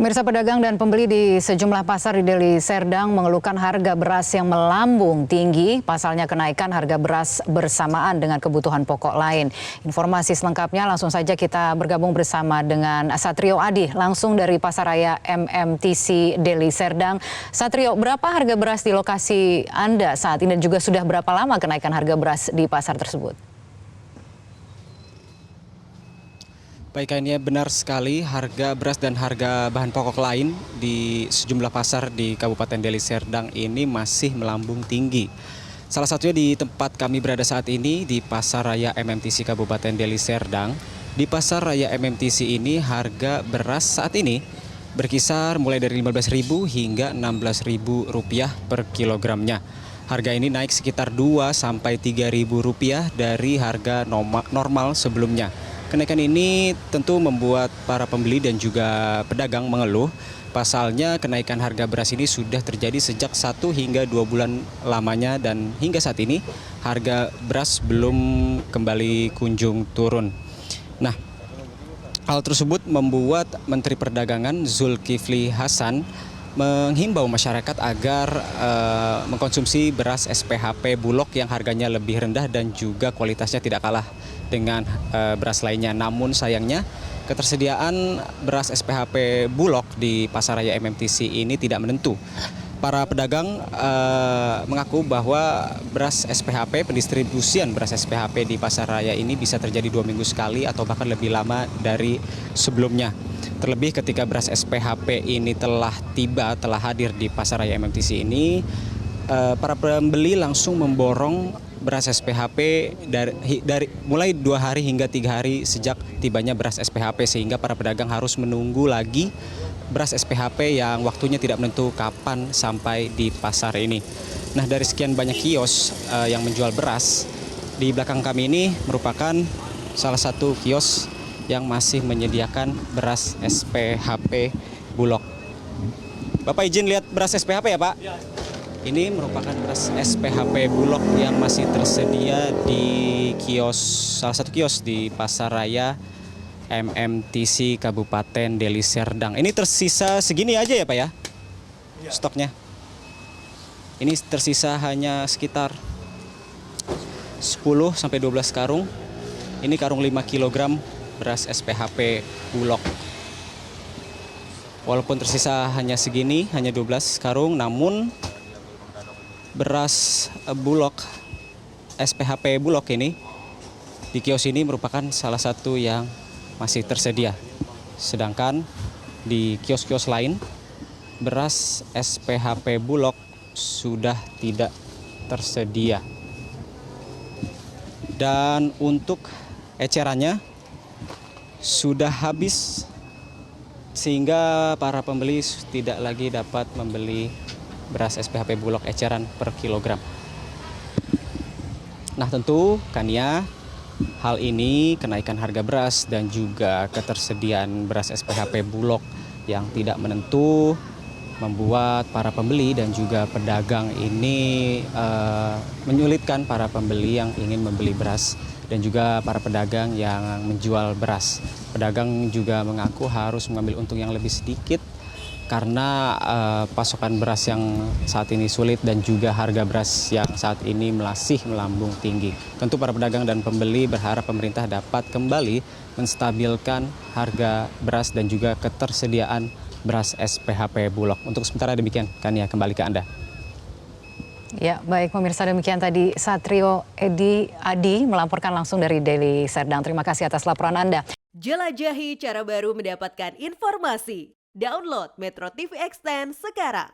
Pemirsa, pedagang dan pembeli di sejumlah pasar di Deli Serdang mengeluhkan harga beras yang melambung tinggi. Pasalnya kenaikan harga beras bersamaan dengan kebutuhan pokok lain. Informasi selengkapnya langsung saja kita bergabung bersama dengan Satrio Adi langsung dari Pasaraya MMTC Deli Serdang. Satrio, berapa harga beras di lokasi Anda saat ini dan juga sudah berapa lama kenaikan harga beras di pasar tersebut? Baik, ini benar sekali harga beras dan harga bahan pokok lain di sejumlah pasar di Kabupaten Deli Serdang ini masih melambung tinggi. Salah satunya di tempat kami berada saat ini di Pasaraya MMTC Kabupaten Deli Serdang. Di Pasaraya MMTC ini harga beras saat ini berkisar mulai dari Rp15.000 hingga Rp16.000 per kilogramnya. Harga ini naik sekitar Rp2 sampai Rp3.000 dari harga normal sebelumnya. Kenaikan ini tentu membuat para pembeli dan juga pedagang mengeluh. Pasalnya kenaikan harga beras ini sudah terjadi sejak 1 hingga 2 bulan lamanya dan hingga saat ini harga beras belum kembali kunjung turun. Nah, hal tersebut membuat Menteri Perdagangan Zulkifli Hasan menghimbau masyarakat agar mengkonsumsi beras SPHP Bulog yang harganya lebih rendah dan juga kualitasnya tidak kalah dengan beras lainnya. Namun sayangnya ketersediaan beras SPHP Bulog di Pasaraya MMTC ini tidak menentu. Para pedagang mengaku bahwa beras SPHP, pendistribusian beras SPHP di Pasaraya ini bisa terjadi 2 minggu sekali atau bahkan lebih lama dari sebelumnya. Terlebih ketika beras SPHP ini telah hadir di Pasaraya MMTC ini, para pembeli langsung memborong beras SPHP dari mulai 2 hari hingga 3 hari sejak tibanya beras SPHP, sehingga para pedagang harus menunggu lagi beras SPHP yang waktunya tidak menentu kapan sampai di pasar ini. Nah, dari sekian banyak kios yang menjual beras, di belakang kami ini merupakan salah satu kios yang masih menyediakan beras SPHP Bulog. Bapak izin lihat beras SPHP ya, Pak? Ya. Ini merupakan beras SPHP Bulog yang masih tersedia di salah satu kios di Pasaraya MMTC Kabupaten Deli Serdang. Ini tersisa segini aja ya, Pak ya? Stoknya. Ini tersisa hanya sekitar 10 sampai 12 karung. Ini karung 5 kg beras SPHP Bulog. Walaupun tersisa hanya segini, hanya 12 karung, namun beras Bulog, SPHP Bulog ini di kios ini merupakan salah satu yang masih tersedia. Sedangkan di kios-kios lain, beras SPHP Bulog sudah tidak tersedia. Dan untuk ecerannya sudah habis, sehingga para pembeli tidak lagi dapat membeli beras SPHP Bulog eceran per kilogram. Nah, tentu kan ya, hal ini kenaikan harga beras dan juga ketersediaan beras SPHP Bulog yang tidak menentu membuat para pembeli dan juga pedagang ini menyulitkan para pembeli yang ingin membeli beras dan juga para pedagang yang menjual beras. Pedagang juga mengaku harus mengambil untung yang lebih sedikit karena pasokan beras yang saat ini sulit dan juga harga beras yang saat ini masih melambung tinggi. Tentu para pedagang dan pembeli berharap pemerintah dapat kembali menstabilkan harga beras dan juga ketersediaan beras SPHP Bulog. Untuk sementara demikian, Kania kembali ke Anda. Ya, baik pemirsa, demikian tadi Satrio Adi melaporkan langsung dari Deli Serdang. Terima kasih atas laporan Anda. Jelajahi cara baru mendapatkan informasi. Download Metro TV Extend sekarang.